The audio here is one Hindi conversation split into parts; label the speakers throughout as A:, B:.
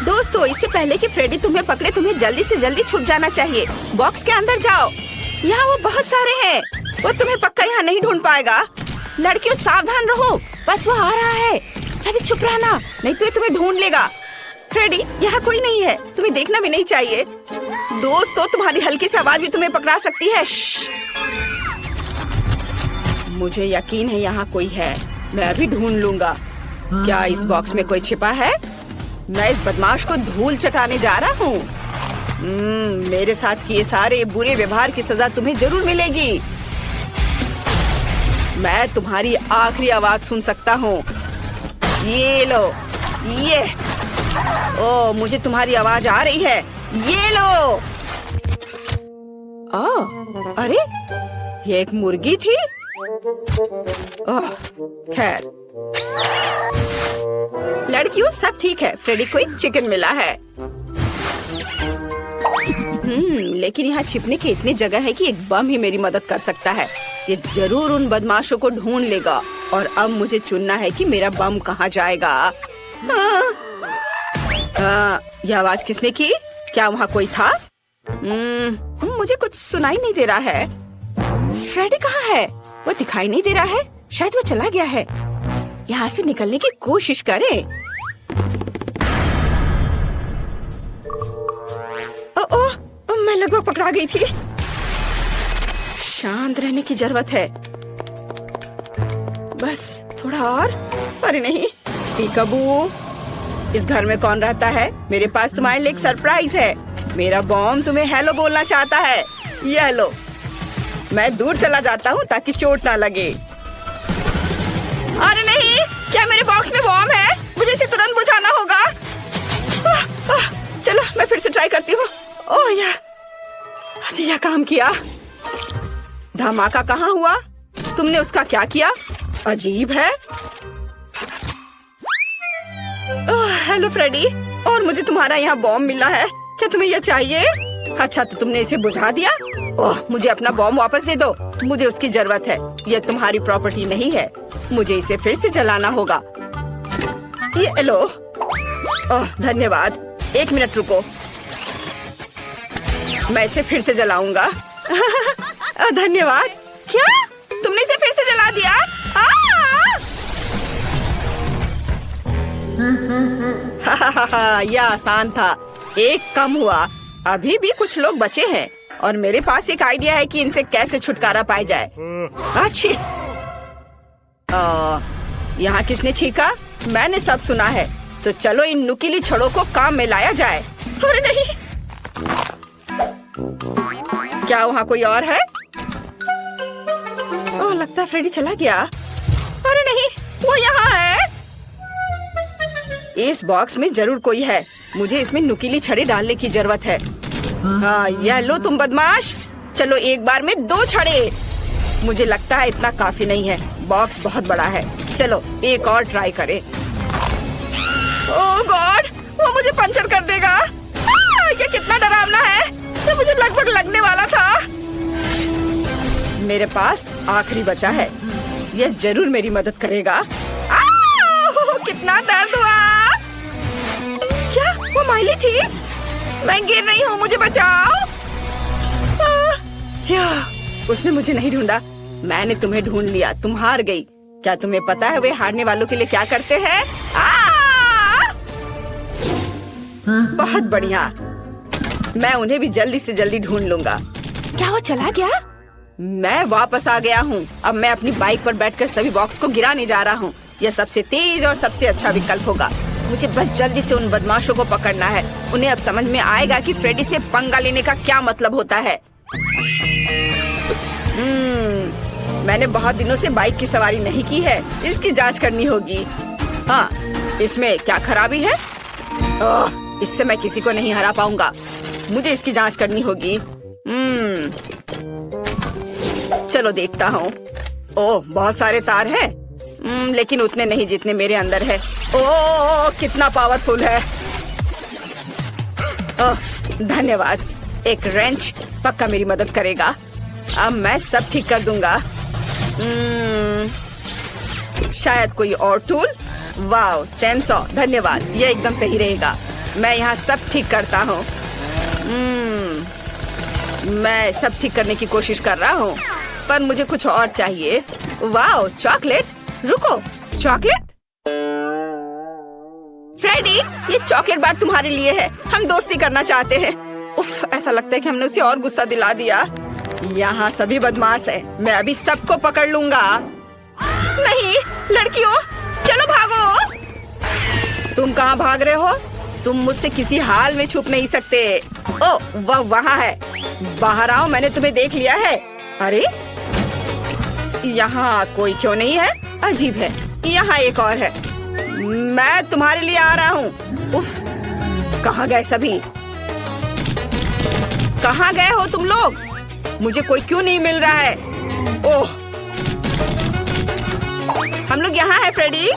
A: दोस्तों, इससे पहले कि फ्रेडी तुम्हें पकड़े, तुम्हें जल्दी से जल्दी छुप जाना चाहिए। बॉक्स के अंदर जाओ। यहाँ वो बहुत सारे हैं। वो तुम्हें पक्का यहाँ नहीं ढूंढ पाएगा। लड़कियों, सावधान रहो, बस वो आ रहा है। सभी चुप रहना, नहीं तो ये तुम्हें ढूंढ लेगा। फ्रेडी, यहाँ कोई नहीं है, तुम्हें देखना भी नहीं चाहिए। दोस्तों, तुम्हारी हल्की सी आवाज भी तुम्हें पकड़ा सकती है। मुझे यकीन है यहाँ कोई है, मैं अभी ढूंढ लूंगा। क्या इस बॉक्स में कोई छिपा है? मैं इस बदमाश को धूल चटाने जा रहा हूँ। मेरे साथ किए सारे बुरे व्यवहार की सजा तुम्हें जरूर मिलेगी। मैं तुम्हारी आखिरी आवाज सुन सकता हूँ। ये लो, ये। ओ, मुझे तुम्हारी आवाज आ रही है। ये लो। अरे, ये एक मुर्गी थी। खैर, लड़कियों, सब ठीक है। फ्रेडी को एक चिकन मिला है। लेकिन यहाँ छिपने की इतनी जगह है कि एक बम ही मेरी मदद कर सकता है। ये जरूर उन बदमाशों को ढूंढ लेगा। और अब मुझे चुनना है कि मेरा बम कहाँ जाएगा। यह आवाज किसने की? क्या वहाँ कोई था? मुझे कुछ सुनाई नहीं दे रहा है। फ्रेडी कहाँ है? वो दिखाई नहीं दे रहा है। शायद वो चला गया है। यहाँ से निकलने की कोशिश करें। मैं लगभग पकड़ा गई थी। शांत रहने की जरूरत है। बस थोड़ा और। अरे नहीं, पीकाबू, इस घर में कौन रहता है? मेरे पास तुम्हारे लिए एक सरप्राइज है। मेरा बॉम्ब तुम्हें हेलो बोलना चाहता है। ये लो। मैं दूर चला जाता हूँ ताकि चोट ना लगे। अरे नहीं, क्या मेरे बॉक्स में बॉम्ब है? मुझे इसे तुरंत बुझाना होगा। चलो, मैं फिर से ट्राई करती हूँ। ओह यार, यह काम किया। धमाका कहाँ हुआ? तुमने उसका क्या किया? अजीब है। हेलो फ्रेडी, और मुझे तुम्हारा यहाँ बॉम्ब मिला है। क्या तुम्हें यह चाहिए? अच्छा, तो तुमने इसे बुझा दिया। ओह, मुझे अपना बॉम्ब वापस दे दो। मुझे उसकी जरूरत है। यह तुम्हारी प्रॉपर्टी नहीं है। मुझे इसे फिर से जलाना होगा। ये लो। ओह, धन्यवाद। एक मिनट रुको, मैं इसे फिर से जलाऊंगा। धन्यवाद। क्या? तुमने इसे फिर से जला दिया? यह आसान था। एक कम हुआ। अभी भी कुछ लोग बचे हैं और मेरे पास एक आइडिया है कि इनसे कैसे छुटकारा पाया जाए। अच्छी। यहाँ किसने छींका? मैंने सब सुना है। तो चलो इन नुकीली छड़ों को काम में लाया जाए। अरे नहीं, क्या वहाँ कोई और है? ओह, लगता है फ्रेडी चला गया। अरे नहीं, वो यहाँ है। इस बॉक्स में जरूर कोई है। मुझे इसमें नुकीली छड़े डालने की जरूरत है। हाँ, यह लो तुम बदमाश। चलो, एक बार में 2 छड़े। मुझे लगता है इतना काफी नहीं है। बॉक्स बहुत बड़ा है। चलो, एक और ट्राई करें। ओह गॉड, वो मुझे पंचर कर देगा। ये कितना डरावना है। ये मुझे लगभग लगने वाला था। मेरे पास आखिरी बचा है। यह जरूर मेरी मदद करेगा। कितना दर्द हुआ। क्या वो माइली थी? मैं गिर रही हूँ, मुझे बचाओ। क्या उसने मुझे नहीं ढूंढा? मैंने तुम्हें ढूंढ लिया। तुम हार गई। क्या तुम्हें पता है वे हारने वालों के लिए क्या करते हैं? बहुत बढ़िया। मैं उन्हें भी जल्दी से जल्दी ढूंढ लूंगा। क्या वो चला गया? मैं वापस आ गया हूँ। अब मैं अपनी बाइक पर बैठकर सभी बॉक्स को गिराने जा रहा हूँ। यह सबसे तेज और सबसे अच्छा विकल्प होगा। मुझे बस जल्दी से उन बदमाशों को पकड़ना है। उन्हें अब समझ में आएगा कि फ्रेडी से पंगा लेने का क्या मतलब होता है। मैंने बहुत दिनों से बाइक की सवारी नहीं की है। इसकी जांच करनी होगी। हाँ, इसमें क्या खराबी है? इससे मैं किसी को नहीं हरा पाऊंगा। मुझे इसकी जांच करनी होगी। चलो देखता हूँ। ओह, बहुत सारे तार हैं। लेकिन उतने नहीं जितने मेरे अंदर है। ओह, कितना पावरफुल है। ओह, धन्यवाद। एक रेंच पक्का मेरी मदद करेगा। अब मैं सब ठीक कर दूंगा। शायद कोई और टूल। वाओ, चेनसॉ, धन्यवाद। ये एकदम सही रहेगा। मैं यहाँ सब ठीक करता हूँ। मैं सब ठीक करने की कोशिश कर रहा हूँ, पर मुझे कुछ और चाहिए। Wow, chocolate. रुको, चॉकलेट? फ्रेडी, ये चॉकलेट बार तुम्हारे लिए है। हम दोस्ती करना चाहते हैं। उफ, ऐसा लगता है कि हमने उसे और गुस्सा दिला दिया। यहाँ सभी बदमाश है। मैं अभी सबको पकड़ लूंगा। नहीं, लड़कियों, चलो भागो। तुम कहाँ भाग रहे हो? तुम मुझसे किसी हाल में छुप नहीं सकते। ओ, वह वहाँ है। बाहर आओ, मैंने तुम्हें देख लिया है। अरे, यहाँ कोई क्यों नहीं है? अजीब है। यहाँ एक और है। मैं तुम्हारे लिए आ रहा हूँ। उफ, कहाँ गए सभी? कहाँ गए हो तुम लोग? मुझे कोई क्यों नहीं मिल रहा है? ओह, हम लोग यहाँ हैं फ्रेडी।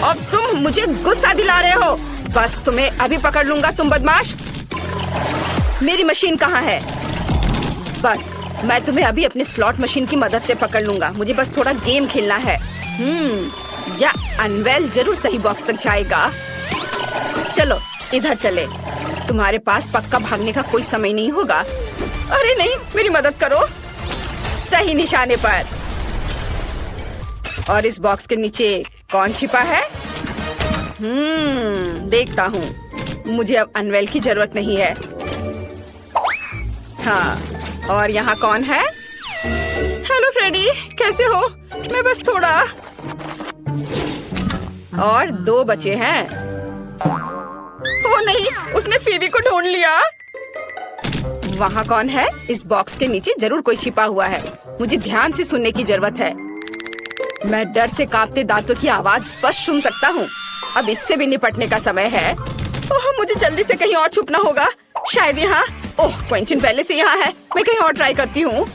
A: और तुम मुझे गुस्सा दिला रहे हो। बस तुम्हें अभी पकड़ लूंगा, तुम बदमाश। मेरी मशीन कहाँ है? बस मैं तुम्हें अभी अपने स्लॉट मशीन की मदद से पकड़ लूंगा। मुझे बस थोड़ा गेम खेलना है। या अनवेल जरूर सही बॉक्स तक जाएगा। चलो इधर चले। तुम्हारे पास पक्का भागने का कोई समय नहीं होगा। अरे नहीं, मेरी मदद करो। सही निशाने पर। और इस बॉक्स के नीचे कौन छिपा है? देखता हूँ। मुझे अब अनवेल की जरूरत नहीं है। हाँ, और यहाँ कौन है? हेलो फ्रेडी, कैसे हो? मैं बस थोड़ा। और 2 बचे हैं। ओ नहीं, उसने फीबी को ढूंढ लिया। वहाँ कौन है? इस बॉक्स के नीचे जरूर कोई छिपा हुआ है। मुझे ध्यान से सुनने की जरूरत है। मैं डर से कांपते दांतों की आवाज स्पष्ट सुन सकता हूँ। अब इससे भी निपटने का समय है। ओह, मुझे जल्दी से कहीं और छुपना होगा। शायद यहाँ। ओह, क्विंटन पहले से यहाँ है। मैं कहीं और ट्राई करती हूँ।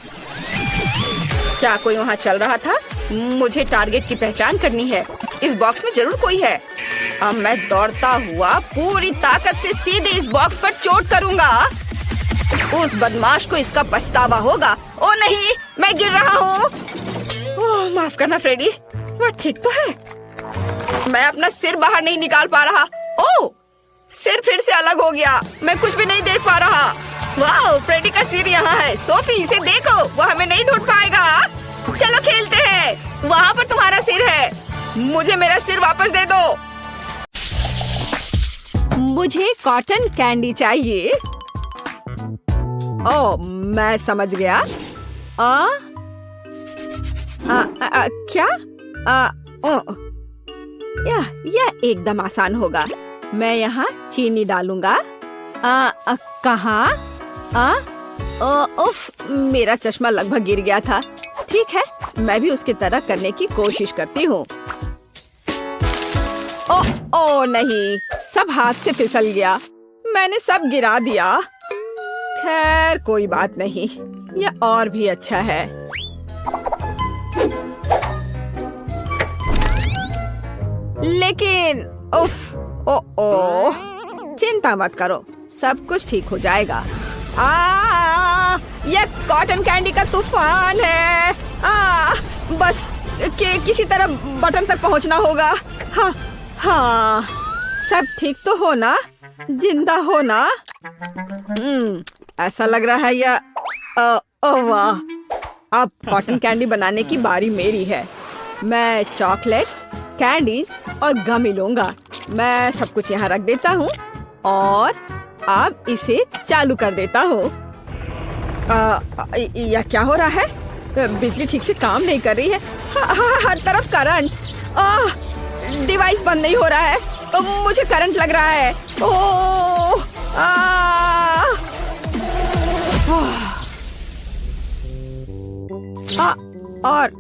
A: क्या कोई वहाँ चल रहा था? मुझे टारगेट की पहचान करनी है। इस बॉक्स में जरूर कोई है। अब मैं दौड़ता हुआ पूरी ताकत से सीधे इस बॉक्स पर चोट करूंगा। उस बदमाश को इसका पछतावा होगा। ओ नहीं, मैं गिर रहा हूँ। ओह, माफ करना फ्रेडी। वह ठीक तो है। मैं अपना सिर बाहर नहीं निकाल पा रहा। ओह, सिर फिर से अलग हो गया। मैं कुछ भी नहीं देख पा रहा। वाह, फ्रेडी का सिर यहाँ है। सोफी, इसे देखो, वो हमें नहीं ढूंढ पाएगा। चलो खेलते हैं। वहाँ पर तुम्हारा सिर है। मुझे मेरा सिर वापस दे दो। मुझे कॉटन कैंडी चाहिए। ओह, मैं समझ गया। क्या? यह एकदम आसान होगा। मैं यहाँ चीनी डालूंगा। कहाँ? उफ, मेरा चश्मा लगभग गिर गया था। ठीक है, मैं भी उसकी तरह करने की कोशिश करती हूँ। ओ नहीं, सब हाथ से फिसल गया। मैंने सब गिरा दिया। खैर कोई बात नहीं, यह और भी अच्छा है। लेकिन उफ, ओ, चिंता मत करो, सब कुछ ठीक हो जाएगा। यह कॉटन कैंडी का तूफान है। बस किसी तरह बटन तक पहुंचना होगा। हाँ, सब ठीक तो हो ना? जिंदा हो ना? ऐसा लग रहा है या वाह, अब कॉटन कैंडी बनाने की बारी मेरी है। मैं चॉकलेट, कैंडीज और गमी लूंगा। मैं सब कुछ यहाँ रख देता हूँ और अब इसे चालू कर देता हूँ। यह क्या हो रहा है? बिजली ठीक से काम नहीं कर रही है। हर तरफ करंट। डिवाइस बंद नहीं हो रहा है। मुझे करंट लग रहा है। और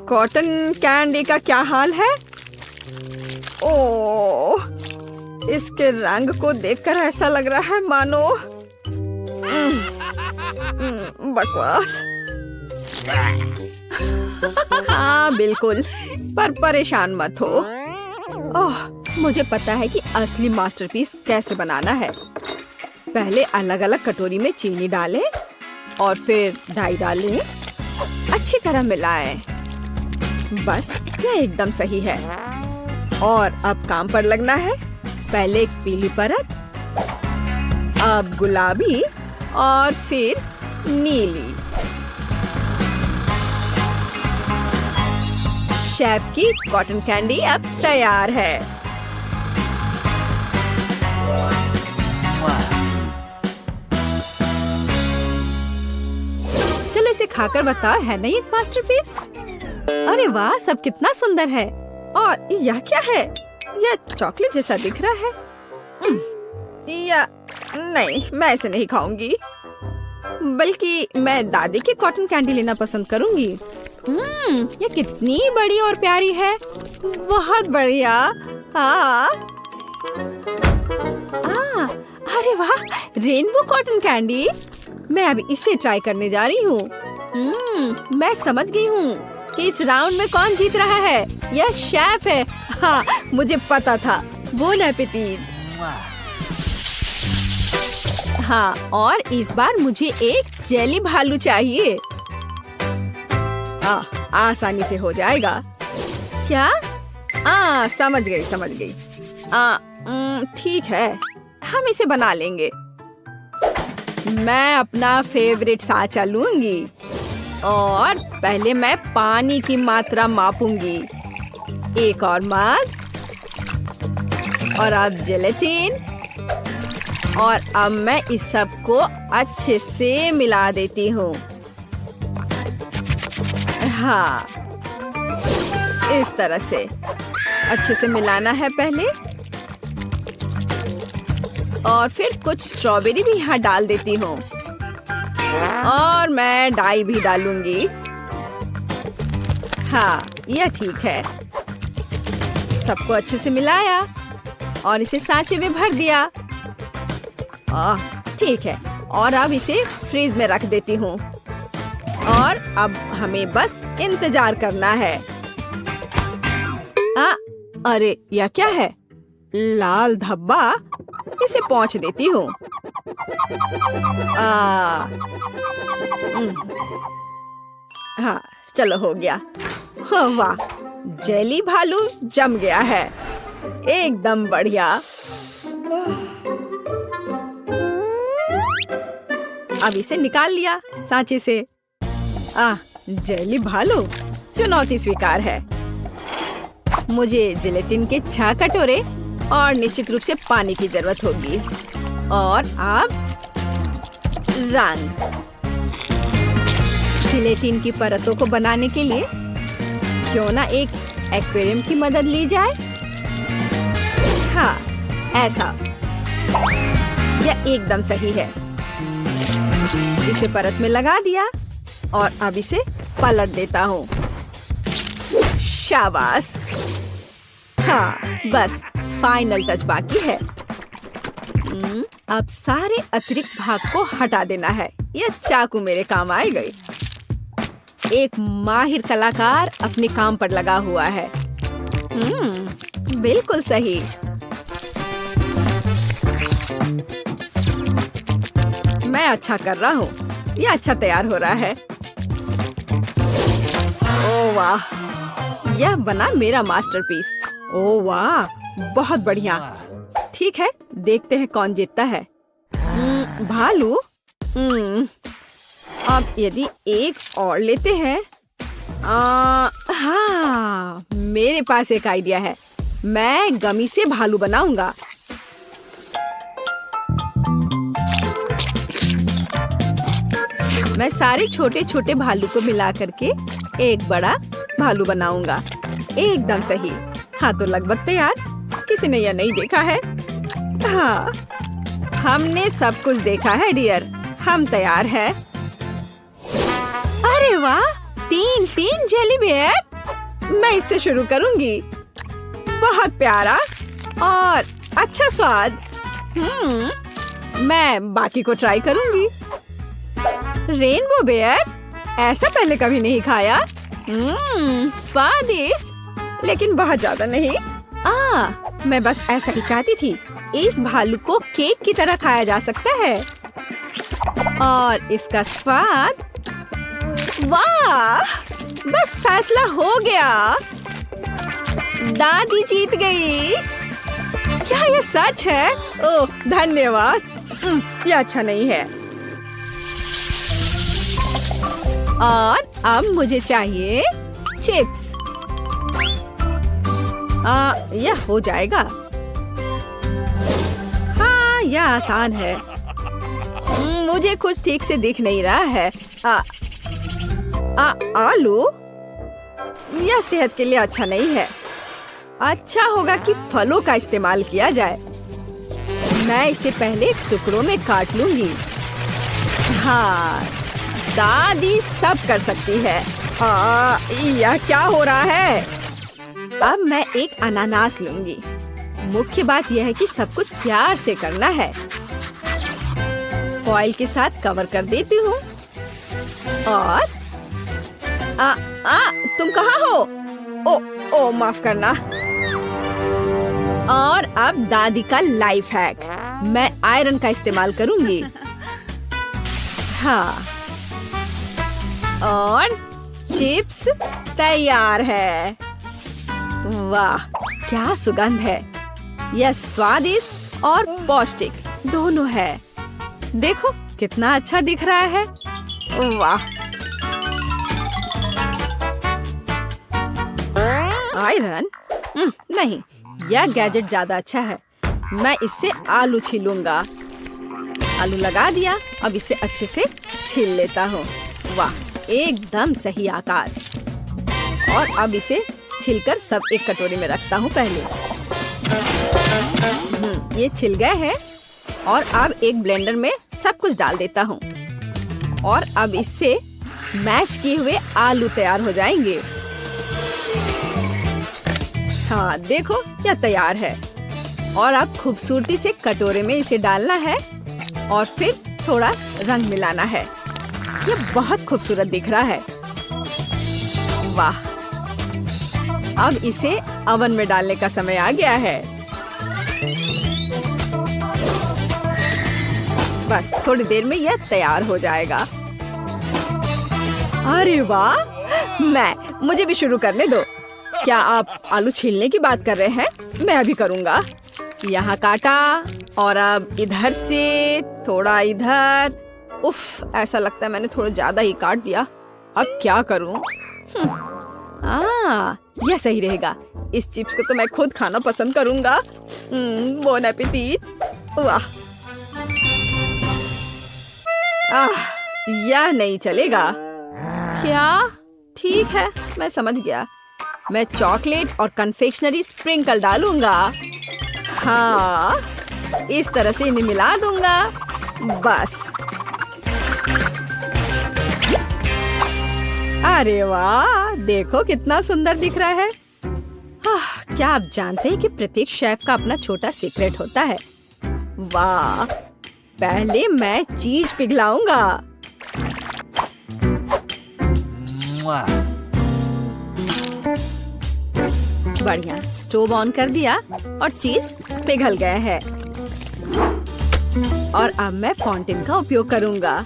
A: कॉटन कैंडी का क्या हाल है? ओह, इसके रंग को देखकर ऐसा लग रहा है मानो बकवास। हाँ बिल्कुल, पर परेशान मत हो। ओह, मुझे पता है कि असली मास्टरपीस कैसे बनाना है। पहले अलग अलग कटोरी में चीनी डालें और फिर डाई डालें। अच्छी तरह मिलाएं। बस यह एकदम सही है। और अब काम पर लगना है। पहले एक पीली परत, अब गुलाबी और फिर नीली। शेफ की कॉटन कैंडी अब तैयार है। चलो इसे खाकर बताओ, है ना एक मास्टरपीस? अरे वाह, सब कितना सुंदर है। और यह क्या है? यह चॉकलेट जैसा दिख रहा है। या नहीं, मैं इसे नहीं खाऊंगी, बल्कि मैं दादी की कॉटन कैंडी लेना पसंद करूंगी। ये कितनी बड़ी और प्यारी है। बहुत बढ़िया। अरे वाह, रेनबो कॉटन कैंडी। मैं अब इसे ट्राई करने जा रही हूँ। मैं समझ गई हूँ कि इस राउंड में कौन जीत रहा है। यह शेफ है। हाँ, मुझे पता था। बोन एपेटाइज। हाँ, और इस बार मुझे एक जेली भालू चाहिए। आसानी से हो जाएगा। क्या? समझ गई। ठीक है, हम इसे बना लेंगे। मैं अपना फेवरेट साँचा लूंगी और पहले मैं पानी की मात्रा मापूंगी। एक और मग, और अब जेलेटिन, और अब मैं इस सब को अच्छे से मिला देती हूँ। हाँ, इस तरह से अच्छे से मिलाना है पहले, और फिर कुछ स्ट्रॉबेरी भी यहाँ डाल देती हूँ, और मैं डाई भी डालूंगी। हाँ, यह ठीक है। सबको अच्छे से मिलाया और इसे सांचे में भर दिया। ठीक है, और अब इसे फ्रीज में रख देती हूँ, और अब हमें बस इंतजार करना है। अरे यह क्या है? लाल धब्बा। इसे पोंछ देती हूँ। हाँ, चलो हो गया। वाह, जेली भालू जम गया है। एकदम बढ़िया। अब इसे निकाल लिया सांचे से। जेली भालू, चुनौती स्वीकार है। मुझे जिलेटिन के 6 कटोरे और निश्चित रूप से पानी की जरूरत होगी। और अब रंग। जिलेटिन की परतों को बनाने के लिए क्यों ना एक एक्वेरियम की मदद ली जाए। हाँ, ऐसा। यह एकदम सही है। इसे परत में लगा दिया और अब इसे पलट देता हूँ। शाबाश। हाँ, बस फाइनल टच बाकी है। अब सारे अतिरिक्त भाग को हटा देना है। यह चाकू मेरे काम आएगा। एक माहिर कलाकार अपने काम पर लगा हुआ है। बिल्कुल सही। मैं अच्छा कर रहा हूँ। यह अच्छा तैयार हो रहा है। ओह वाह, यह बना मेरा मास्टरपीस। ओह वाह, बहुत बढ़िया। ठीक है, देखते हैं कौन जीतता है। भालू। अब यदि एक और लेते हैं। हाँ, मेरे पास एक आइडिया है। मैं गमी से भालू बनाऊंगा। मैं सारे छोटे छोटे भालू को मिला करके एक बड़ा भालू बनाऊंगा। एकदम सही। हाँ, तो लगभग तैयार। किसी ने यह नहीं देखा है। हाँ, हमने सब कुछ देखा है डियर। हम तैयार हैं। अरे वाह, 3 जेली बेयर। मैं इससे शुरू करूंगी। बहुत प्यारा और अच्छा स्वाद। मैं बाकी को ट्राई करूंगी। रेनबो बेयर, ऐसा पहले कभी नहीं खाया। स्वादिष्ट, लेकिन बहुत ज्यादा नहीं। मैं बस ऐसा ही चाहती थी। इस भालू को केक की तरह खाया जा सकता है। और इसका स्वाद, वाह, बस फैसला हो गया। दादी जीत गई। क्या यह सच है? ओह धन्यवाद। ये अच्छा नहीं है। और अब मुझे चाहिए चिप्स। यह हो जाएगा। हाँ यह आसान है। मुझे कुछ ठीक से दिख नहीं रहा है। आलू? यह सेहत के लिए अच्छा नहीं है। अच्छा होगा कि फलों का इस्तेमाल किया जाए। मैं इसे पहले टुकड़ों में काट लूंगी। हाँ दादी सब कर सकती है। यह क्या हो रहा है? अब मैं एक अनानास लूंगी। मुख्य बात यह है कि सब कुछ प्यार से करना है। फॉइल के साथ कवर कर देती हूँ। और तुम कहाँ हो? ओ माफ करना। और अब दादी का लाइफ हैक। मैं आयरन का इस्तेमाल करूंगी। हाँ और चिप्स तैयार है। वाह क्या सुगंध है। यह स्वादिष्ट और पौष्टिक दोनों है। देखो कितना अच्छा दिख रहा है। वाह आयरन? नहीं यह गैजेट ज्यादा अच्छा है। मैं इससे आलू छीलूंगा। आलू लगा दिया। अब इसे अच्छे से छील लेता हूँ। वाह एकदम सही आकार। और अब इसे छिलकर सब एक कटोरी में रखता हूँ पहले। ये छिल गए हैं। और अब एक ब्लेंडर में सब कुछ डाल देता हूँ। और अब इससे मैश किए हुए आलू तैयार हो जाएंगे। हाँ देखो यह तैयार है। और अब खूबसूरती से कटोरे में इसे डालना है। और फिर थोड़ा रंग मिलाना है। यह बहुत खूबसूरत दिख रहा है। वाह अब इसे ओवन में डालने का समय आ गया है। बस थोड़ी देर में यह तैयार हो जाएगा। अरे वाह मुझे भी शुरू करने दो। क्या आप आलू छीलने की बात कर रहे हैं? मैं अभी करूँगा। यहाँ काटा और अब इधर से थोड़ा इधर। उफ ऐसा लगता है मैंने थोड़ा ज्यादा ही काट दिया। अब क्या करूँ? यह सही रहेगा। इस चिप्स को तो मैं खुद खाना पसंद करूँगा। Bone appétit. वाह यह नहीं चलेगा। क्या? ठीक है मैं समझ गया। मैं चॉकलेट और कन्फेक्शनरी स्प्रिंकल डालूंगा। हाँ इस तरह से इन्हें मिला दूंगा। बस अरे वाह देखो कितना सुंदर दिख रहा है। क्या आप जानते हैं कि प्रत्येक शेफ का अपना छोटा सीक्रेट होता है? वाह पहले मैं चीज पिघलाऊंगा। बढ़िया स्टोव ऑन कर दिया और चीज पिघल गया है। और अब मैं फाउंटेन का उपयोग करूंगा।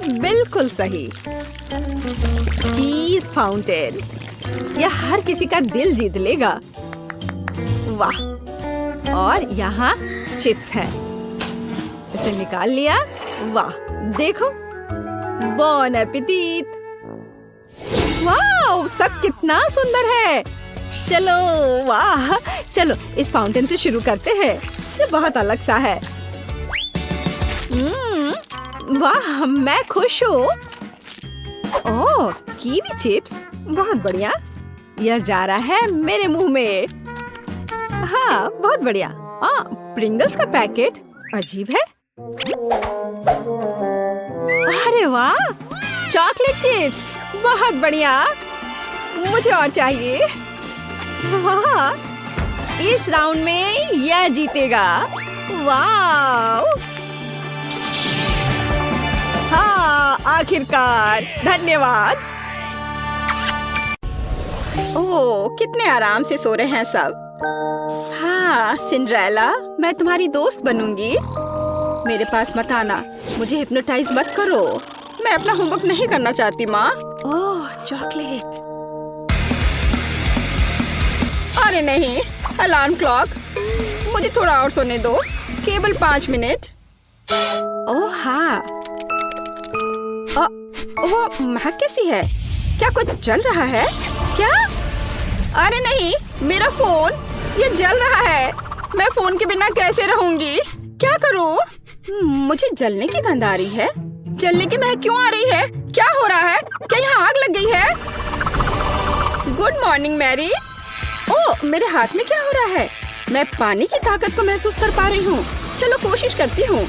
A: बिल्कुल सही चीज फाउंटेन। यह हर किसी का दिल जीत लेगा। वाह और यहाँ चिप्स है। इसे निकाल लिया। वाह देखो बोन एपेटिट। वाह सब कितना सुंदर है। चलो वाह चलो इस फाउंटेन से शुरू करते हैं। ये बहुत अलग सा है। वाह मैं खुश हूँ। ओह कीवी चिप्स बहुत बढ़िया। यह जा रहा है मेरे मुंह में। हाँ बहुत बढ़िया। प्रिंगल्स का पैकेट अजीब है। अरे वाह चॉकलेट चिप्स बहुत बढ़िया। मुझे और चाहिए। वाह इस राउंड में यह जीतेगा। वाह हाँ आखिरकार धन्यवाद। ओह कितने आराम से सो रहे हैं सब। हाँ सिंड्रेला मैं तुम्हारी दोस्त बनूंगी। मेरे पास मत आना। मुझे हिप्नोटाइज मत करो। मैं अपना होमवर्क नहीं करना चाहती माँ। ओह चॉकलेट। अरे नहीं अलार्म क्लॉक। मुझे थोड़ा और सोने दो, केवल 5 मिनट। ओह हाँ, वो महक कैसी है? क्या कुछ जल रहा है क्या? अरे नहीं, मेरा फोन ये जल रहा है। मैं फोन के बिना कैसे रहूंगी? क्या करूं? मुझे जलने की गंध आ रही है। जलने की महक क्यों आ रही है? क्या हो रहा है? क्या यहाँ आग लग गई है? Good morning Mary. ओह, मेरे हाथ में क्या हो रहा है? मैं पानी की ताकत को महसूस कर पा रही हूँ। चलो कोशिश करती हूँ।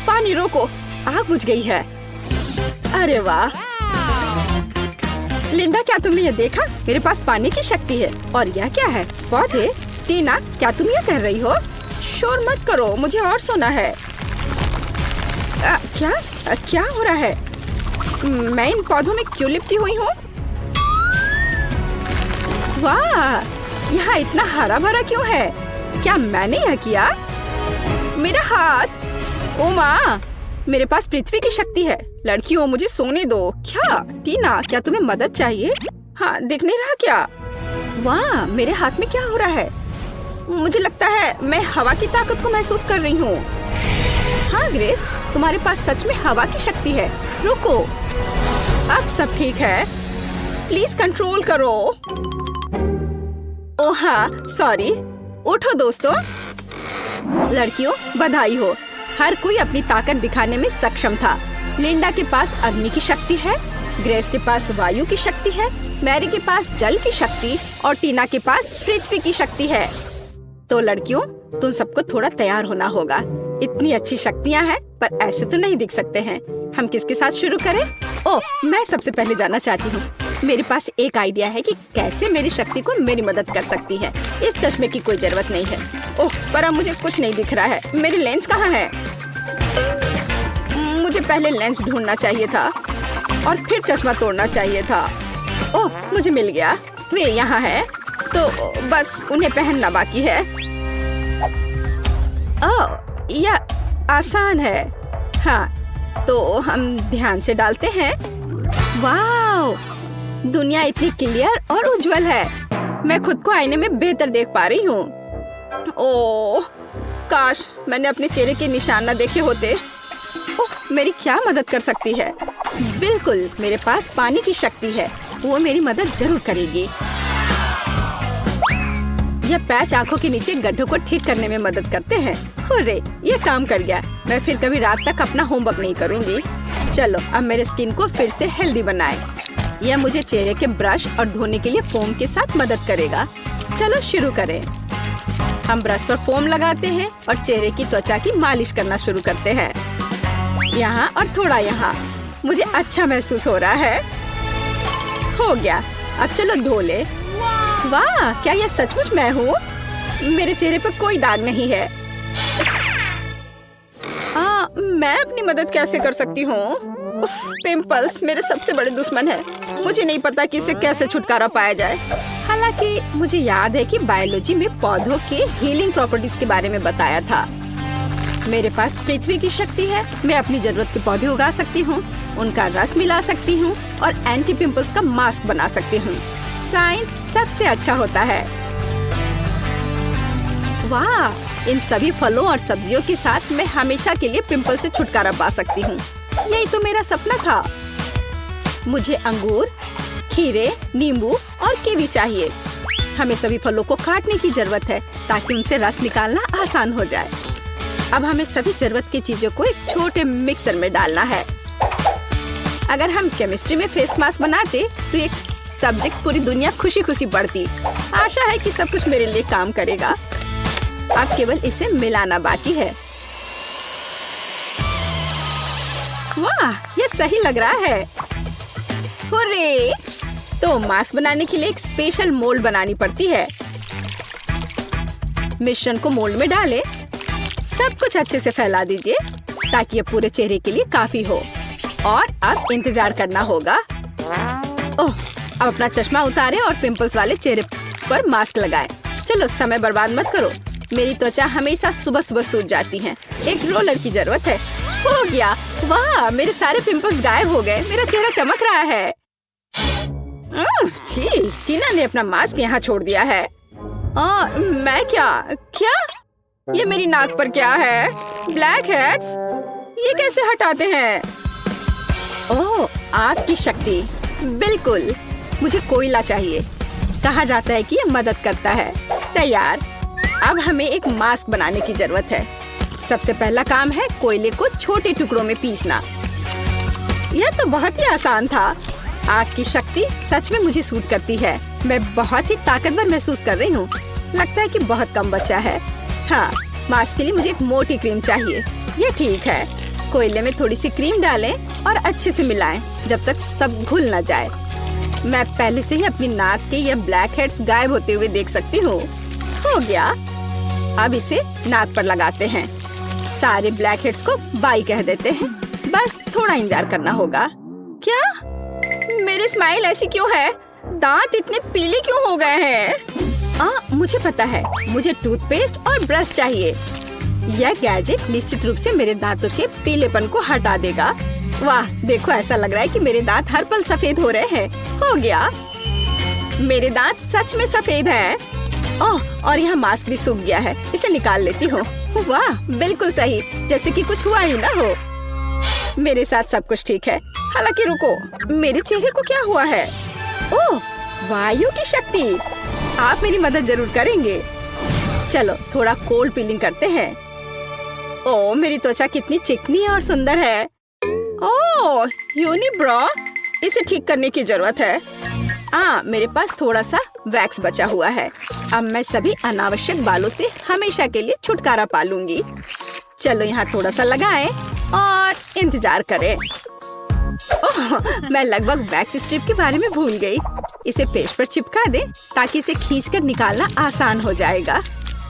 A: पानी रोको, आग बुझ गई है। अरे वाह लिंडा, क्या तुमने ये देखा? मेरे पास पानी की शक्ति है। और यह क्या है? पौधे? टीना, क्या तुम ये कह रही हो? शोर मत करो, मुझे और सोना है। क्या हो रहा है? मैं इन पौधों में क्यों लिपटी हुई हूँ? वाह, यहाँ इतना हरा भरा क्यों है? क्या मैंने यह किया? मेरा हाथ! ओ माँ, मेरे पास पृथ्वी की शक्ति है। लड़कियों, मुझे सोने दो। क्या टीना, क्या तुम्हें मदद चाहिए? हाँ, दिख नहीं रहा क्या? वाह, मेरे हाथ में क्या हो रहा है? मुझे लगता है मैं हवा की ताकत को महसूस कर रही हूँ। हाँ ग्रेस, तुम्हारे पास सच में हवा की शक्ति है। रुको, अब सब ठीक है। प्लीज कंट्रोल करो। ओह हाँ, सॉरी। उठो दोस्तों। लड़कियों, बधाई हो। हर कोई अपनी ताकत दिखाने में सक्षम था। लिंडा के पास अग्नि की शक्ति है, ग्रेस के पास वायु की शक्ति है, मैरी के पास जल की शक्ति और टीना के पास पृथ्वी की शक्ति है। तो लड़कियों, तुम सबको थोड़ा तैयार होना होगा। इतनी अच्छी शक्तियाँ हैं, पर ऐसे तो नहीं दिख सकते हैं। हम किसके साथ शुरू करें? ओह, मैं सबसे पहले जानना चाहती हूँ। मेरे पास एक आइडिया है कि कैसे मेरी शक्ति को मेरी मदद कर सकती है। इस चश्मे की कोई जरूरत नहीं है। ओह, पर अब मुझे कुछ नहीं दिख रहा है। मेरी लेंस कहाँ है? मुझे पहले लेंस ढूंढना चाहिए था और फिर चश्मा तोड़ना चाहिए था। ओह, मुझे मिल गया। वे यहाँ है, तो बस उन्हें पहनना बाकी है। ओह, यह आसान है। हाँ, तो हम ध्यान से डालते हैं। वाह, दुनिया इतनी क्लियर और उज्जवल है। मैं खुद को आईने में बेहतर देख पा रही हूँ। ओह, काश मैंने अपने चेहरे के निशान न देखे होते। ओह, मेरी क्या मदद कर सकती है? बिल्कुल, मेरे पास पानी की शक्ति है। वो मेरी मदद जरूर करेगी। यह पैच आंखों के नीचे गड्ढों को ठीक करने में मदद करते हैं। हुर्रे, ये काम कर गया। मैं फिर कभी रात तक अपना होमवर्क नहीं करूँगी। चलो, अब मेरे स्किन को फिर से हेल्दी बनाएं। यह मुझे चेहरे के ब्रश और धोने के लिए फोम के साथ मदद करेगा। चलो शुरू करें। हम ब्रश पर फोम लगाते हैं और चेहरे की त्वचा की मालिश करना शुरू करते हैं। यहाँ और थोड़ा यहाँ। मुझे अच्छा महसूस हो रहा है। हो गया, अब चलो धो ले। वाह, क्या यह सचमुच मैं हूँ? मेरे चेहरे पर कोई दाग नहीं है। मैं अपनी मदद कैसे कर सकती हूँ? पिंपल्स मेरे सबसे बड़े दुश्मन है। मुझे नहीं पता कि इससे कैसे छुटकारा पाया जाए। हालांकि मुझे याद है कि बायोलॉजी में पौधों के हीलिंग प्रॉपर्टीज के बारे में बताया था। मेरे पास पृथ्वी की शक्ति है। मैं अपनी जरूरत के पौधे उगा सकती हूँ, उनका रस मिला सकती हूँ और एंटी पिंपल्स का मास्क बना सकती हूँ। साइंस सबसे अच्छा होता है। वाह, इन सभी फलों और सब्जियों के साथ मैं हमेशा के लिए पिंपल से छुटकारा पा सकती हूँ। यही तो मेरा सपना था। मुझे अंगूर, खीरे, नींबू और कीवी चाहिए। हमें सभी फलों को काटने की जरूरत है ताकि उनसे रस निकालना आसान हो जाए। अब हमें सभी जरूरत की चीजों को एक छोटे मिक्सर में डालना है। अगर हम केमिस्ट्री में फेस मास्क बनाते तो एक सब्जेक्ट पूरी दुनिया खुशी खुशी बढ़ती। आशा है कि सब कुछ मेरे लिए काम करेगा। अब केवल इसे मिलाना बाकी है। वाह, ये सही लग रहा है। हुर्रे! तो मास्क बनाने के लिए एक स्पेशल मोल्ड बनानी पड़ती है। मिश्रण को मोल्ड में डालें। सब कुछ अच्छे से फैला दीजिए ताकि ये पूरे चेहरे के लिए काफी हो। और अब इंतजार करना होगा। ओह, अब अपना चश्मा उतारें और पिंपल्स वाले चेहरे पर मास्क लगाएं। चलो, समय बर्बाद मत करो। मेरी त्वचा हमेशा सुबह सुबह सूज जाती है। एक रोलर की जरूरत है। हो गया। वाह, मेरे सारे पिंपल्स गायब हो गए। मेरा चेहरा चमक रहा है। छी, टीना ने अपना मास्क यहाँ छोड़ दिया है। मैं क्या क्या ये मेरी नाक पर क्या है? ब्लैक हेड्स ये कैसे हटाते हैं? ओह, आग की शक्ति। बिल्कुल, मुझे कोयला चाहिए। कहा जाता है कि ये मदद करता है। तैयार। अब हमें एक मास्क बनाने की जरूरत है। सबसे पहला काम है कोयले को छोटे टुकड़ों में पीसना। यह तो बहुत ही आसान था। आग की शक्ति सच में मुझे सूट करती है। मैं बहुत ही ताकतवर महसूस कर रही हूँ। लगता है कि बहुत कम बचा है। हाँ, मास्क के लिए मुझे एक मोटी क्रीम चाहिए। ये ठीक है। कोयले में थोड़ी सी क्रीम डालें और अच्छे से मिलाएं जब तक सब घुल न जाए। मैं पहले से ही अपनी नाक के ये ब्लैक हेड्स गायब होते हुए देख सकती हूँ। हो गया। अब इसे नाक पर लगाते हैं। सारे ब्लैक हेड्स को बाय कह देते हैं। बस थोड़ा इंतजार करना होगा। क्या मेरी स्माइल ऐसी क्यों है? दांत इतने पीले क्यों हो गए हैं? मुझे पता है। मुझे टूथपेस्ट और ब्रश चाहिए। यह गैजेट निश्चित रूप से मेरे दांतों के पीलेपन को हटा देगा। वाह, देखो ऐसा लग रहा है कि मेरे दांत हर पल सफेद हो रहे हैं। हो गया। मेरे दांत सच में सफेद हैं। ओह, और यह मास्क भी सूख गया है। इसे निकाल लेती हूँ। वाह, बिल्कुल सही, जैसे कि कुछ हुआ ही ना हो। मेरे साथ सब कुछ ठीक है। हालांकि रुको, मेरे चेहरे को क्या हुआ है? ओह, वायु की शक्ति। आप मेरी मदद जरूर करेंगे। चलो थोड़ा कोल्ड पीलिंग करते हैं। ओह, मेरी त्वचा कितनी चिकनी और सुंदर है। ओह, यूनिब्रो, इसे ठीक करने की जरूरत है। मेरे पास थोड़ा सा वैक्स बचा हुआ है। अब मैं सभी अनावश्यक बालों से हमेशा के लिए छुटकारा पा लूंगी। चलो यहाँ थोड़ा सा लगाएं और इंतजार करें। ओह, मैं लगभग वैक्स स्ट्रिप के बारे में भूल गई। इसे पेस्ट पर चिपका दें ताकि इसे खींचकर निकालना आसान हो जाएगा।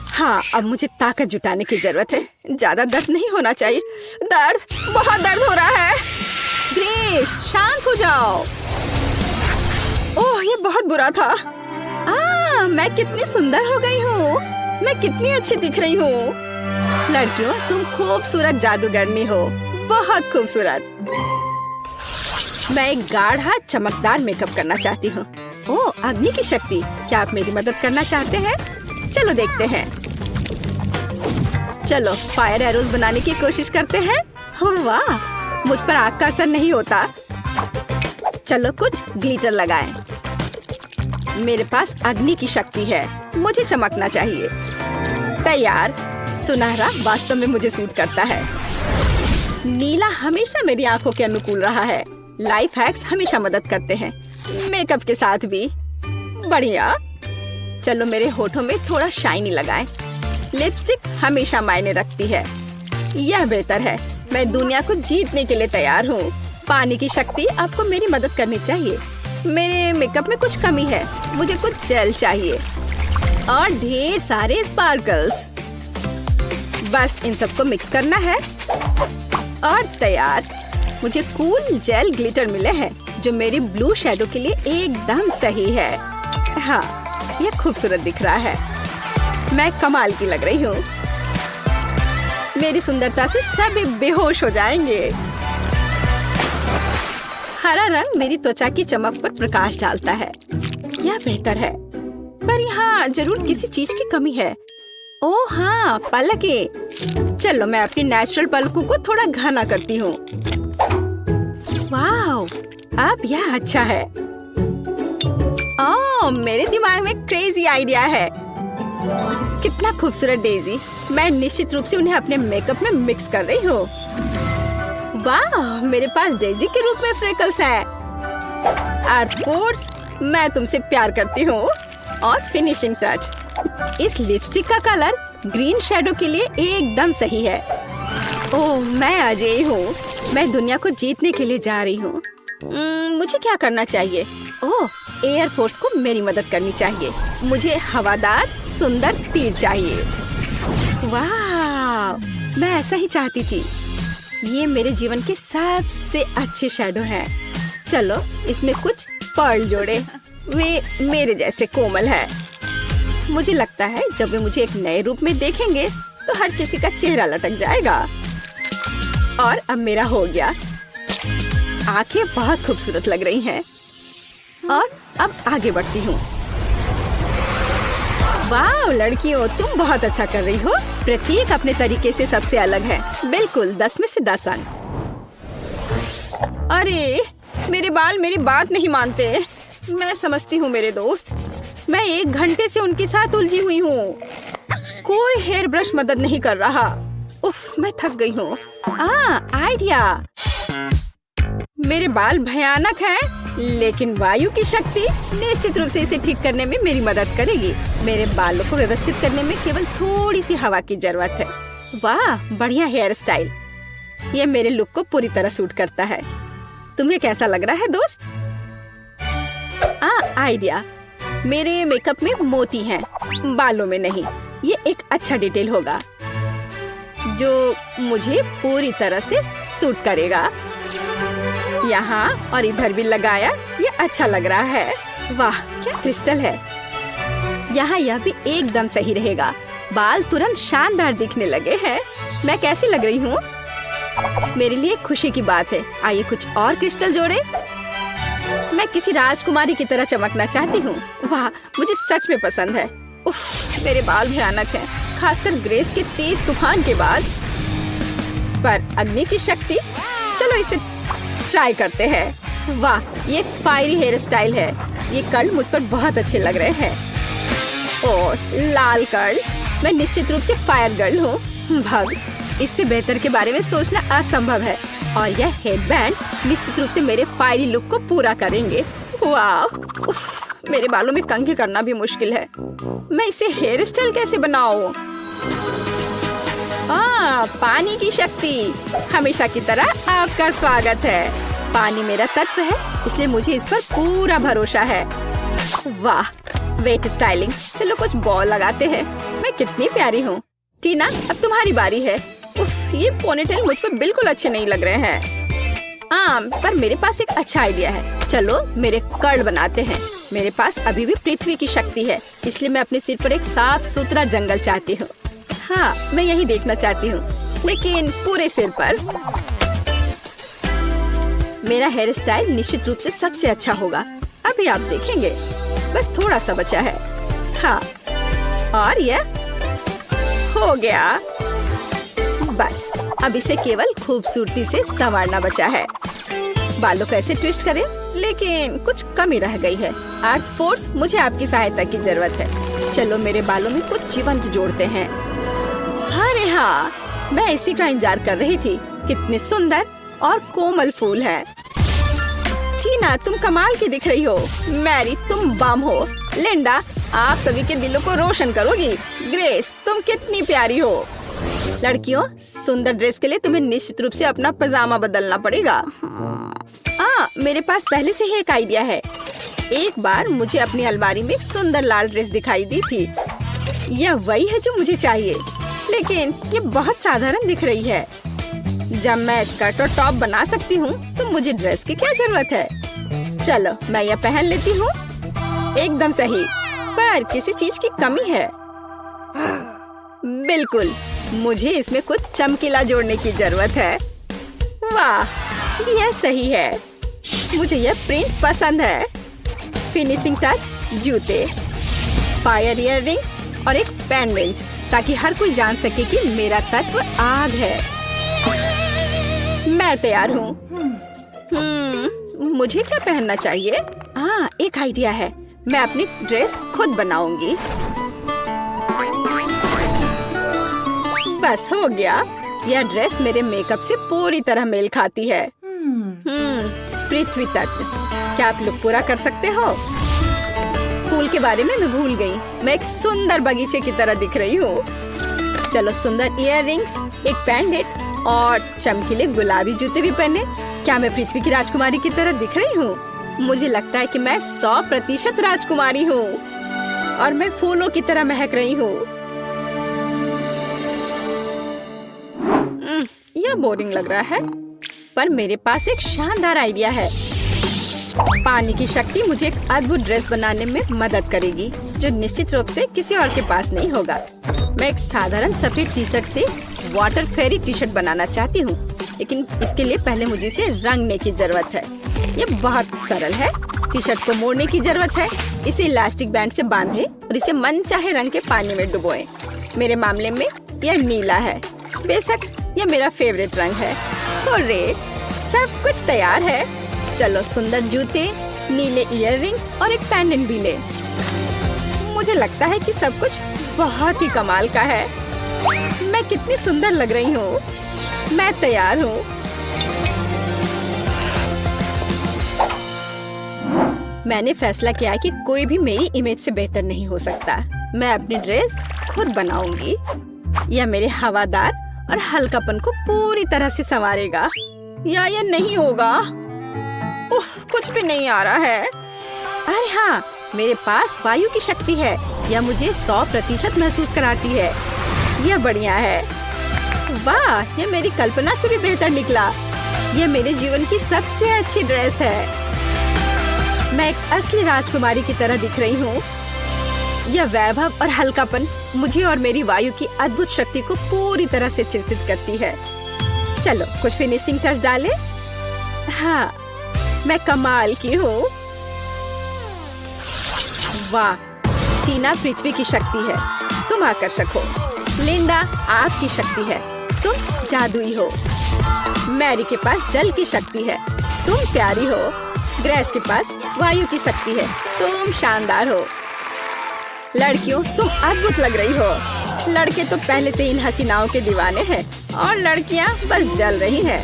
A: हाँ, अब मुझे ताकत जुटाने की जरूरत है। ज्यादा दर्द नहीं होना चाहिए। बहुत दर्द हो रहा है। ग्रेस, शांत हो जाओ। ओह, ये बहुत बुरा था। मैं कितनी सुंदर हो गई हूँ। मैं कितनी अच्छी दिख रही हूँ। लड़कियों, तुम खूबसूरत जादूगरनी हो। बहुत खूबसूरत। मैं एक गाढ़ा चमकदार मेकअप करना चाहती हूँ। ओह, अग्नि की शक्ति। क्या आप मेरी मदद करना चाहते हैं? चलो देखते हैं। चलो फायर एरोज बनाने की कोशिश करते हैं। वाह, मुझ पर आग का असर नहीं होता। चलो कुछ ग्लिटर लगाएं। मेरे पास अग्नि की शक्ति है। मुझे चमकना चाहिए। तैयार। सुनहरा वास्तव में मुझे सूट करता है। नीला हमेशा मेरी आंखों के अनुकूल रहा है। लाइफ हैक्स हमेशा मदद करते हैं, मेकअप के साथ भी। बढ़िया। चलो मेरे होठों में थोड़ा शाइनी लगाएं। लिपस्टिक हमेशा मायने रखती है। यह बेहतर है। मैं दुनिया को जीतने के लिए तैयार हूँ। पानी की शक्ति आपको मेरी मदद करनी चाहिए। मेरे मेकअप में कुछ कमी है। मुझे कुछ जेल चाहिए और ढेर सारे स्पार्कल्स। बस इन सबको मिक्स करना है और तैयार। मुझे कूल जेल ग्लिटर मिले हैं जो मेरी ब्लू शैडो के लिए एकदम सही है। हाँ, यह खूबसूरत दिख रहा है। मैं कमाल की लग रही हूँ। मेरी सुंदरता से सभी बेहोश हो जाएंगे। हरा रंग मेरी त्वचा की चमक पर प्रकाश डालता है। यह बेहतर है, पर यहाँ जरूर किसी चीज की कमी है। ओह हाँ, पलकें। चलो मैं अपनी नेचुरल पलकों को थोड़ा घना करती हूँ। वाह, अब यह अच्छा है। ओह, मेरे दिमाग में क्रेजी आइडिया है। कितना खूबसूरत डेजी। मैं निश्चित रूप से उन्हें अपने मेकअप में मिक्स कर रही हूँ। वाह, मेरे पास डेजी के रूप में फ्रेकल्स हैं। आर्थपोर्स, मैं तुमसे प्यार करती हूँ। और फिनिशिंग टच। इस लिपस्टिक का कलर ग्रीन शैडो के लिए एकदम सही है। ओह, मैं अजय हूँ। मैं दुनिया को जीतने के लिए जा रही हूँ। मुझे क्या करना चाहिए? ओह, एयरफोर्स को मेरी मदद करनी चाहिए। मुझे हवादार सुंदर तीर चाहिए। वाह, मैं ऐसा ही चाहती थी। ये मेरे जीवन के सबसे अच्छे शैडो हैं। चलो इसमें कुछ पर्ल जोड़े। वे मेरे जैसे कोमल है। मुझे लगता है जब वे मुझे एक नए रूप में देखेंगे तो हर किसी का चेहरा लटक जाएगा। और अब मेरा हो गया। आंखें बहुत खूबसूरत लग रही हैं। और अब आगे बढ़ती हूँ। वाह लड़कियों, तुम बहुत अच्छा कर रही हो। प्रत्येक अपने तरीके से सबसे अलग है। बिल्कुल 10 में से 10 अंक। अरे मेरे बाल मेरी बात नहीं मानते। मैं समझती हूँ मेरे दोस्त, मैं 1 घंटे से उनके साथ उलझी हुई हूँ। कोई हेयर ब्रश मदद नहीं कर रहा। उफ, मैं थक गई हूँ। आइडिया। मेरे बाल भयानक हैं, लेकिन वायु की शक्ति निश्चित रूप से इसे ठीक करने में मेरी मदद करेगी। मेरे बालों को व्यवस्थित करने में केवल थोड़ी सी हवा की जरूरत है। वाह बढ़िया हेयर स्टाइल, ये मेरे लुक को पूरी तरह सूट करता है। तुम्हें कैसा लग रहा है दोस्त? आइडिया। मेरे मेकअप में मोती हैं, बालों में नहीं। ये एक अच्छा डिटेल होगा जो मुझे पूरी तरह से सूट करेगा। यहाँ और इधर भी लगाया, ये अच्छा लग रहा है। वाह क्या क्रिस्टल है। यहाँ यह भी एकदम सही रहेगा। बाल तुरंत शानदार दिखने लगे हैं। मैं कैसी लग रही हूँ? मेरे लिए खुशी की बात है। आइए कुछ और क्रिस्टल जोड़े। मैं किसी राजकुमारी की तरह चमकना चाहती हूँ। वाह मुझे सच में पसंद है। उफ, मेरे बाल भयानक हैं, खासकर ग्रेस के तेज तूफान के बाद। पर अग्नि की शक्ति, चलो इसे ट्राई करते हैं। वाह ये एक फायरी हेयर स्टाइल है। ये कर्ल मुझ पर बहुत अच्छे लग रहे हैं। और लाल कर्ल, मैं निश्चित रूप से फायर गर्ल हूँ। भग, इससे बेहतर के बारे में सोचना असंभव है। और यह हेडबैंड निश्चित रूप से मेरे फायरी लुक को पूरा करेंगे। वाह, उफ, मेरे बालों में कंघी करना भी मुश्किल है। मैं इसे हेयर स्टाइल कैसे बनाऊं? पानी की शक्ति, हमेशा की तरह आपका स्वागत है। पानी मेरा तत्व है, इसलिए मुझे इस पर पूरा भरोसा है। वाह वेट स्टाइलिंग, चलो कुछ बॉल लगाते हैं। मैं कितनी प्यारी हूँ। टीना अब तुम्हारी बारी है। उफ, ये पोनीटेल मुझ पर बिल्कुल अच्छे नहीं लग रहे हैं। पर मेरे पास एक अच्छा आइडिया है। चलो मेरे कर्ल बनाते हैं। मेरे पास अभी भी पृथ्वी की शक्ति है, इसलिए मैं अपने सिर पर एक साफ सुथरा जंगल चाहती हूँ। हाँ मैं यही देखना चाहती हूँ, लेकिन पूरे सिर पर। मेरा हेयर स्टाइल निश्चित रूप से सबसे अच्छा होगा। अभी आप देखेंगे, बस थोड़ा सा बचा है। हाँ और यह हो गया। बस अब इसे केवल खूबसूरती से संवारना बचा है। बालों को ऐसे ट्विस्ट करें, लेकिन कुछ कमी रह गई है। आर्ट फोर्स, मुझे आपकी सहायता की जरूरत है। चलो मेरे बालों में कुछ जीवंत जोड़ते हैं। अरे हाँ, मैं इसी का इंतजार कर रही थी। कितने सुंदर और कोमल फूल हैं। टीना तुम कमाल की दिख रही हो। मैरी तुम बम हो। लिंडा आप सभी के दिलों को रोशन करोगी। ग्रेस तुम कितनी प्यारी हो। लड़कियों, सुंदर ड्रेस के लिए तुम्हें निश्चित रूप से अपना पजामा बदलना पड़ेगा। मेरे पास पहले से ही एक आइडिया है। एक बार मुझे अपनी अलमारी में एक सुंदर लाल ड्रेस दिखाई दी थी। यह वही है जो मुझे चाहिए, लेकिन ये बहुत साधारण दिख रही है। जब मैं स्कर्ट और टॉप बना सकती हूँ, तो मुझे ड्रेस की क्या जरूरत है। चलो मैं यह पहन लेती हूँ। एकदम सही, पर किसी चीज की कमी है। बिल्कुल, मुझे इसमें कुछ चमकीला जोड़ने की जरूरत है। वाह यह सही है। मुझे यह प्रिंट पसंद है। फिनिशिंग टच, जूते, फायर इयररिंग्स और एक पेंडेंट, ताकि हर कोई जान सके कि मेरा तत्व आग है। मैं तैयार हूँ। मुझे क्या पहनना चाहिए? एक आइडिया है। मैं अपनी ड्रेस खुद बनाऊंगी। बस हो गया। यह ड्रेस मेरे मेकअप से पूरी तरह मेल खाती है। पृथ्वी तत्व, क्या आप लुक पूरा कर सकते हो? फूल के बारे में मैं भूल गई। मैं एक सुंदर बगीचे की तरह दिख रही हूँ। चलो सुंदर इयररिंग्स, एक पेंडेंट और चमकीले गुलाबी जूते भी पहने। क्या मैं पृथ्वी की राजकुमारी की तरह दिख रही हूँ? मुझे लगता है कि मैं 100% राजकुमारी हूँ और मैं फूलों की तरह महक रही हूँ। यह बोरिंग लग रहा है, पर मेरे पास एक शानदार आइडिया है। पानी की शक्ति मुझे एक अद्भुत ड्रेस बनाने में मदद करेगी, जो निश्चित रूप से किसी और के पास नहीं होगा। मैं एक साधारण सफेद टी शर्ट से वाटर फेरी टी शर्ट बनाना चाहती हूँ, लेकिन इसके लिए पहले मुझे इसे रंगने की जरूरत है। ये बहुत सरल है। टी शर्ट को मोड़ने की जरूरत है, इसे इलास्टिक बैंड से बांधे और इसे मन चाहे रंग के पानी में डुबोएं। मेरे मामले में यह नीला है, बेशक यह मेरा फेवरेट रंग है। हुर्रे, सब कुछ तैयार है। चलो सुंदर जूते, नीले इयररिंग्स और एक पेंडेंट भी ले। मुझे लगता है कि सब कुछ बहुत ही कमाल का है। मैं कितनी सुंदर लग रही हूँ। मैं तैयार हूँ। मैंने फैसला किया कि कोई भी मेरी इमेज से बेहतर नहीं हो सकता। मैं अपनी ड्रेस खुद बनाऊंगी। यह मेरे हवादार और हल्कापन को पूरी तरह से संवारेगा। या यह नहीं होगा। उफ, कुछ भी नहीं आ रहा है। अरे हाँ, मेरे पास वायु की शक्ति है। यह मुझे 100% महसूस कराती है। यह बढ़िया है। वाह, यह मेरी कल्पना से भी बेहतर निकला। यह मेरे जीवन की सबसे अच्छी ड्रेस है। मैं एक असली राजकुमारी की तरह दिख रही हूँ। यह वैभव और हल्कापन मुझे और मेरी वायु की अद्भुत शक्ति को पूरी तरह से चिंतित करती है। चलो कुछ फिनिशिंग टच डालें। हाँ, मैं कमाल की हूँ। वाह, टीना पृथ्वी की शक्ति है, तुम आकर्षक हो। लिंडा आग की शक्ति है, तुम जादुई हो। मैरी के पास जल की शक्ति है, तुम प्यारी हो। ग्रेस के पास वायु की शक्ति है, तुम शानदार हो। लड़कियों, तुम अद्भुत लग रही हो। लड़के तो पहले से इन हसीनाओं के दीवाने हैं और लड़कियां बस जल रही हैं।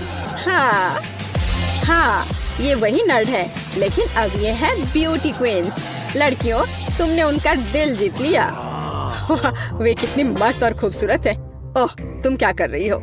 A: हाँ, ये वही नर्ड है, लेकिन अब ये है ब्यूटी क्वींस। लड़कियों, तुमने उनका दिल जीत लिया। वे कितनी मस्त और खूबसूरत है। ओह, तुम क्या कर रही हो?